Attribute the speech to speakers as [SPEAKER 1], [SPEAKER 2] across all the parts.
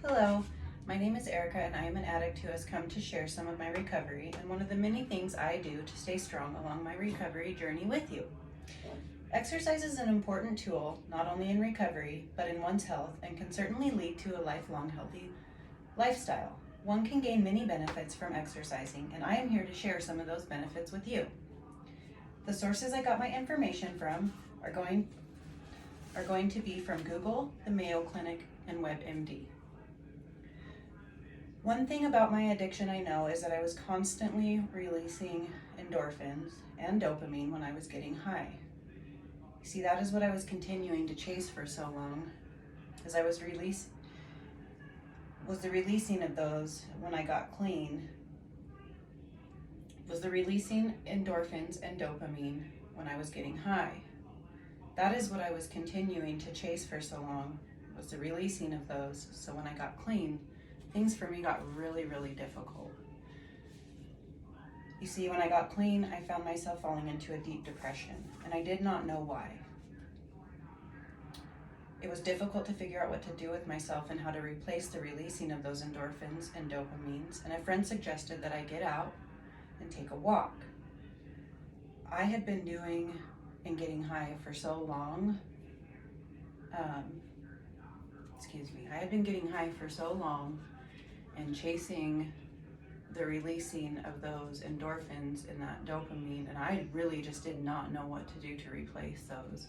[SPEAKER 1] Hello, my name is Erica and I am an addict who has come to share some of my recovery and one of the many things I do to stay strong along my recovery journey with you. Exercise is an important tool, not only in recovery, but in one's health and can certainly lead to a lifelong healthy lifestyle. One can gain many benefits from exercising, and I am here to share some of those benefits with you. The sources I got my information from are going to be from Google, the Mayo Clinic, and WebMD. One thing about my addiction I know is that I was constantly releasing endorphins and dopamine when I was getting high. You see, that is what I was continuing to chase for so long, as I was the releasing of those when I got clean, was the releasing endorphins and dopamine when I was getting high. That is what I was continuing to chase for so long, was the releasing of those, so when I got clean, things for me got really, really difficult. You see, when I got clean, I found myself falling into a deep depression, and I did not know why. It was difficult to figure out what to do with myself and how to replace the releasing of those endorphins and dopamines, and a friend suggested that I get out and take a walk. I had been doing and getting high for so long. I had been getting high for so long and chasing the releasing of those endorphins and that dopamine, and I really just did not know what to do to replace those.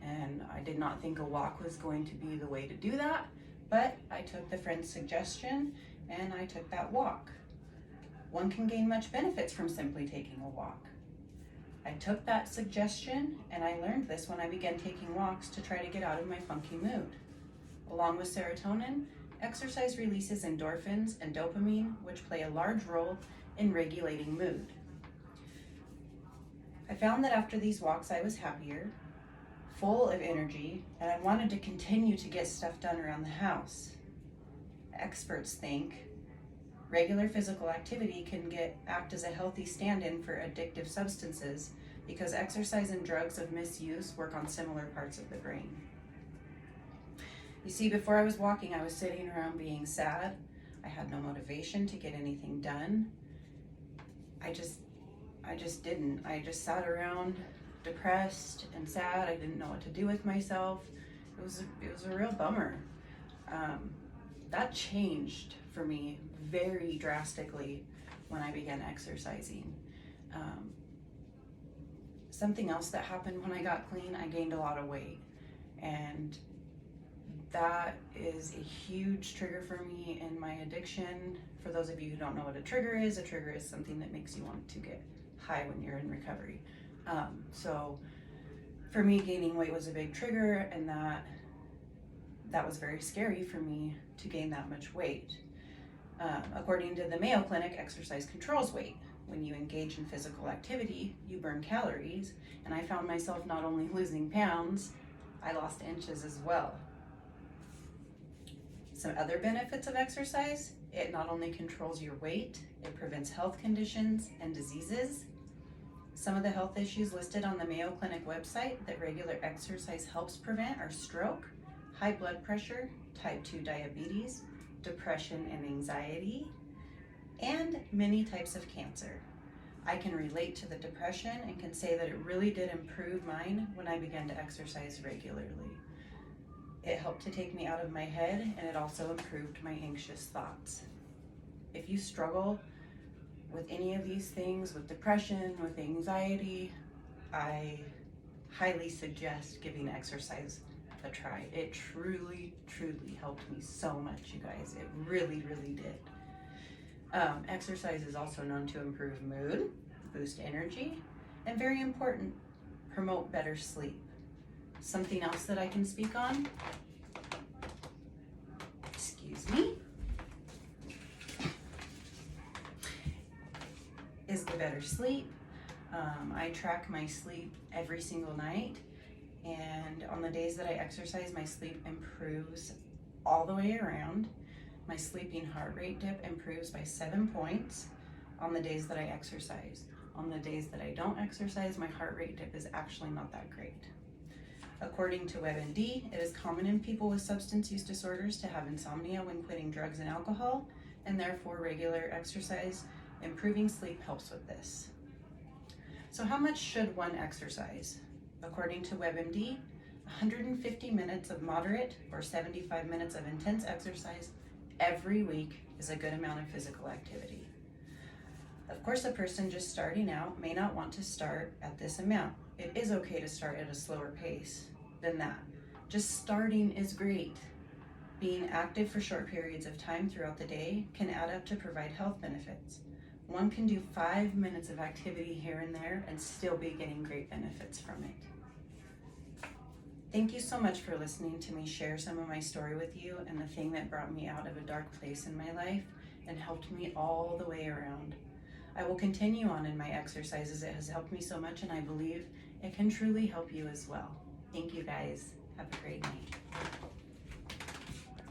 [SPEAKER 1] And I did not think a walk was going to be the way to do that, but I took the friend's suggestion and I took that walk. One can gain much benefits from simply taking a walk. I took that suggestion and I learned this when I began taking walks to try to get out of my funky mood. Along with serotonin, exercise releases endorphins and dopamine, which play a large role in regulating mood. I found that after these walks I was happier, full of energy, and I wanted to continue to get stuff done around the house. Experts think regular physical activity can act as a healthy stand-in for addictive substances because exercise and drugs of misuse work on similar parts of the brain. You see, before I was walking, I was sitting around being sad. I had no motivation to get anything done. I just didn't. I just sat around depressed and sad. I didn't know what to do with myself. It was a real bummer. That changed for me very drastically when I began exercising. Something else that happened when I got clean, I gained a lot of weight, and that is a huge trigger for me in my addiction. For those of you who don't know what a trigger is something that makes you want to get high when you're in recovery. So for me, gaining weight was a big trigger, and that was very scary for me to gain that much weight. According to the Mayo Clinic, exercise controls weight. When you engage in physical activity, you burn calories, and I found myself not only losing pounds, I lost inches as well. Some other benefits of exercise: it not only controls your weight, it prevents health conditions and diseases. Some of the health issues listed on the Mayo Clinic website that regular exercise helps prevent are stroke, high blood pressure, type 2 diabetes, depression and anxiety, and many types of cancer. I can relate to the depression and can say that it really did improve mine when I began to exercise regularly. It helped to take me out of my head, and it also improved my anxious thoughts. If you struggle with any of these things, with depression, with anxiety, I highly suggest giving exercise a try. It truly, truly helped me so much, you guys. It really, really did. Exercise is also known to improve mood, boost energy, and very important, promote better sleep. Something else that I can speak on, excuse me, is the better sleep. I track my sleep every single night, and on the days that I exercise, my sleep improves all the way around. My sleeping heart rate dip improves by 7 points on the days that I exercise. On the days that I don't exercise, my heart rate dip is actually not that great. According to WebMD, it is common in people with substance use disorders to have insomnia when quitting drugs and alcohol, and therefore regular exercise, improving sleep helps with this. So how much should one exercise? According to WebMD, 150 minutes of moderate or 75 minutes of intense exercise every week is a good amount of physical activity. Of course, a person just starting out may not want to start at this amount. It is okay to start at a slower pace than that. Just starting is great. Being active for short periods of time throughout the day can add up to provide health benefits. One can do 5 minutes of activity here and there and still be getting great benefits from it. Thank you so much for listening to me share some of my story with you and the thing that brought me out of a dark place in my life and helped me all the way around. I will continue on in my exercises. It has helped me so much, and I believe it can truly help you as well. Thank you guys. Have a great night.